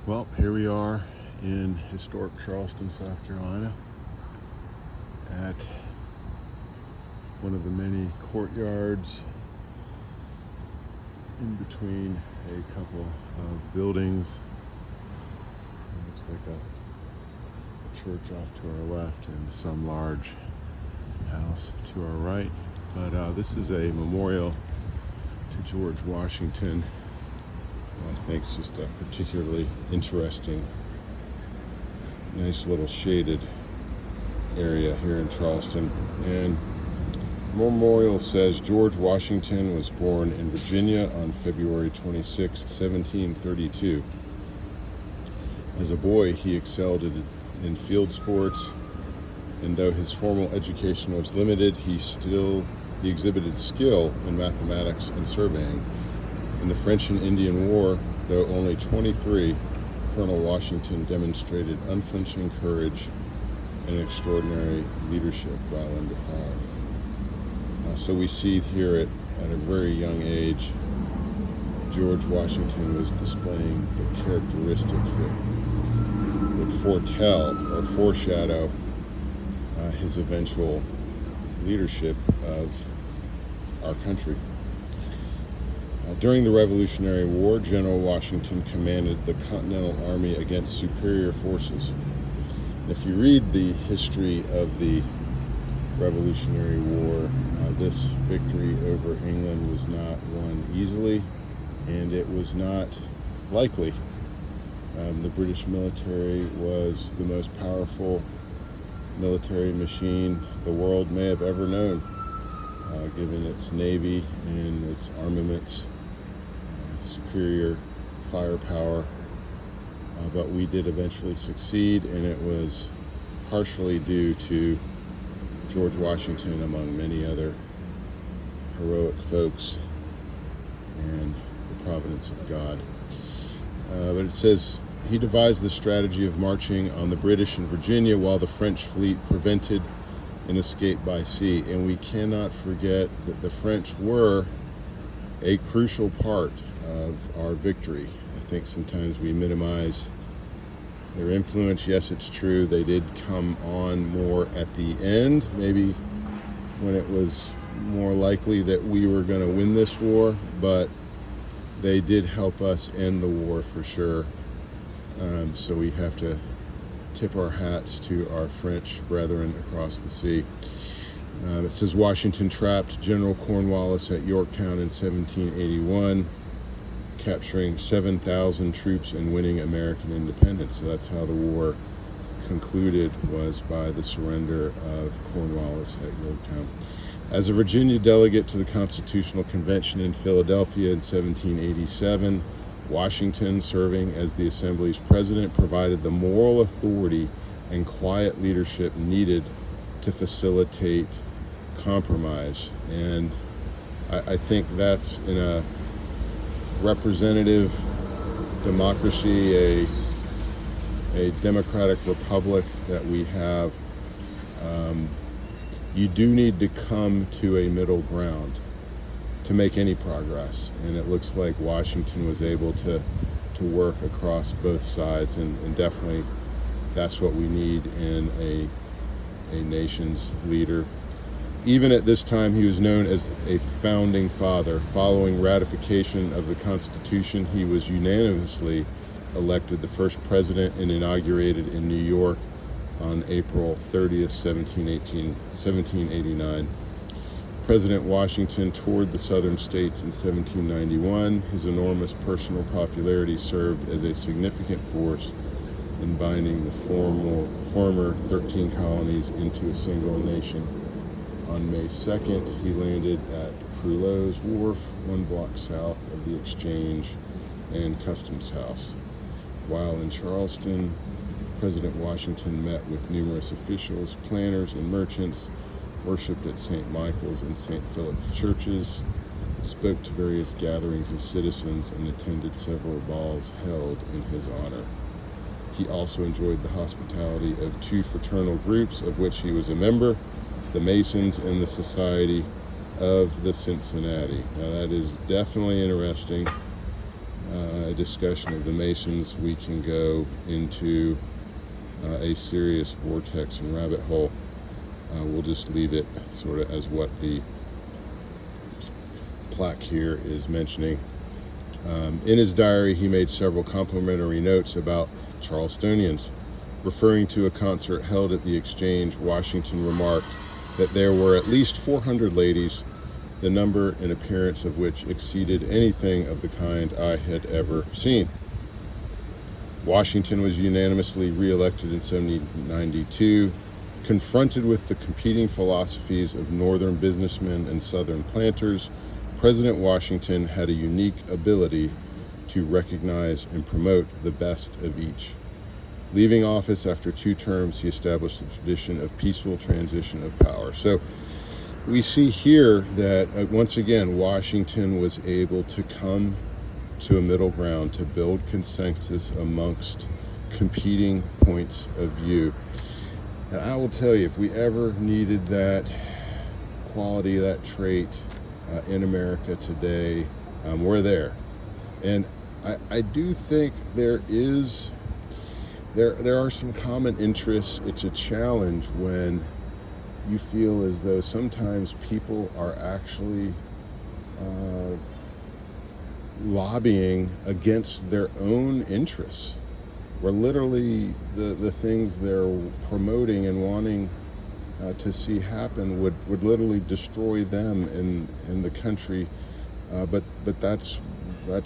Well, here we are in historic Charleston, South Carolina, at one of the many courtyards in between a couple of buildings. It looks like a church off to our left and some large house to our right. But this is a memorial to George Washington. I think it's just a particularly interesting, nice little shaded area here in Charleston. And the memorial says George Washington was born in Virginia on February 26, 1732. As a boy, he excelled in field sports, and though his formal education was limited, he exhibited skill in mathematics and surveying. In the French and Indian War, though only 23, Colonel Washington demonstrated unflinching courage and extraordinary leadership while under fire. So we see here at a very young age, George Washington was displaying the characteristics that would foretell or foreshadow his eventual leadership of our country. During the Revolutionary War, General Washington commanded the Continental Army against superior forces. If you read the history of the Revolutionary War, this victory over England was not won easily, and it was not likely. The British military was the most powerful military machine the world may have ever known, given its navy and its armaments, superior firepower, but we did eventually succeed, and it was partially due to George Washington, among many other heroic folks, and the providence of God. But it says he devised the strategy of marching on the British in Virginia while the French fleet prevented an escape by sea. And we cannot forget that the French were a crucial part of our victory. I think sometimes we minimize their influence. Yes, it's true, they did come on more at the end, maybe when it was more likely that we were going to win this war, but they did help us end the war for sure. So we have to tip our hats to our French brethren across the sea. It says Washington trapped General Cornwallis at Yorktown in 1781, capturing 7,000 troops and winning American independence. So that's how the war concluded, was by the surrender of Cornwallis at Yorktown. As a Virginia delegate to the Constitutional Convention in Philadelphia in 1787, Washington, serving as the Assembly's president, provided the moral authority and quiet leadership needed to facilitate compromise. And I think that's, in a representative democracy, a democratic republic that we have, you do need to come to a middle ground to make any progress. And it looks like Washington was able to work across both sides, and definitely that's what we need in a nation's leader. Even at this time, he was known as a founding father. Following ratification of the Constitution, he was unanimously elected the first president and inaugurated in New York on April 30th, 1789. President Washington toured the southern states in 1791. His enormous personal popularity served as a significant force in binding the former 13 colonies into a single nation. On May 2nd, he landed at Crullo's Wharf, 1 block south of the Exchange and Customs House. While in Charleston, President Washington met with numerous officials, planners, and merchants, worshipped at St. Michael's and St. Philip's churches, spoke to various gatherings of citizens, and attended several balls held in his honor. He also enjoyed the hospitality of 2 fraternal groups of which he was a member, the Masons and the Society of the Cincinnati. Now that is definitely interesting. discussion of the Masons, we can go into a serious vortex and rabbit hole. We'll just leave it sort of as what the plaque here is mentioning. In his diary, he made several complimentary notes about Charlestonians. Referring to a concert held at the Exchange, Washington remarked that there were at least 400 ladies, the number and appearance of which exceeded anything of the kind I had ever seen. Washington was unanimously reelected in 1792. Confronted with the competing philosophies of Northern businessmen and Southern planters, President Washington had a unique ability to recognize and promote the best of each. Leaving office after 2 terms, he established a tradition of peaceful transition of power. So we see here that once again, Washington was able to come to a middle ground, to build consensus amongst competing points of view. And I will tell you, if we ever needed that quality, that trait in America today, we're there. And I do think there are some common interests. It's a challenge when you feel as though sometimes people are actually lobbying against their own interests, where literally the things they're promoting and wanting to see happen would literally destroy them in the country. But that's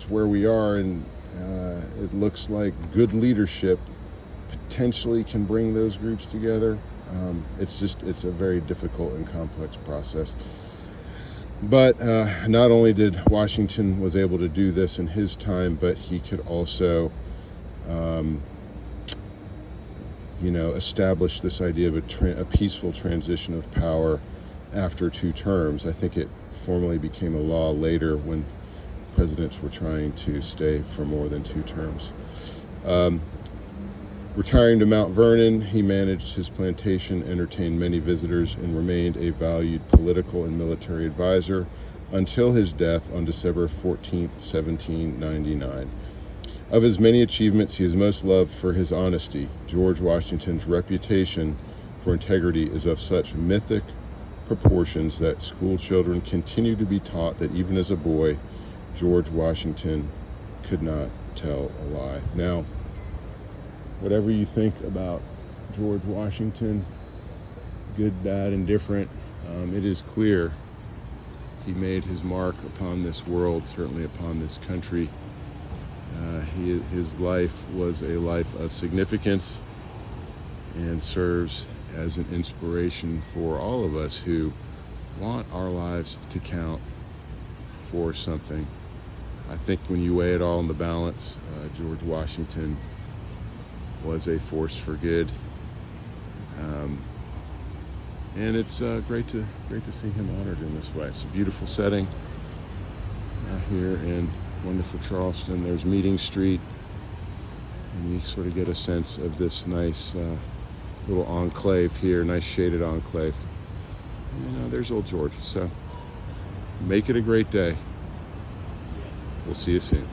where we are, and it looks like good leadership potentially can bring those groups together. It's a very difficult and complex process. But not only did Washington was able to do this in his time, but he could also establish this idea of a peaceful transition of power after 2 terms. I think it formally became a law later when presidents were trying to stay for more than 2 terms. Retiring to Mount Vernon, he managed his plantation, entertained many visitors, and remained a valued political and military advisor until his death on December 14, 1799. Of his many achievements, he is most loved for his honesty. George Washington's reputation for integrity is of such mythic proportions that school children continue to be taught that even as a boy, George Washington could not tell a lie. Now, whatever you think about George Washington, good, bad, indifferent, it is clear he made his mark upon this world, certainly upon this country. His life was a life of significance and serves as an inspiration for all of us who want our lives to count for something. I think when you weigh it all in the balance, George Washington was a force for good, and it's great to see him honored in this way. It's a beautiful setting here in wonderful Charleston. There's Meeting Street, and you sort of get a sense of this nice little enclave here, nice shaded enclave. There's old George. So make it a great day. We'll see you soon.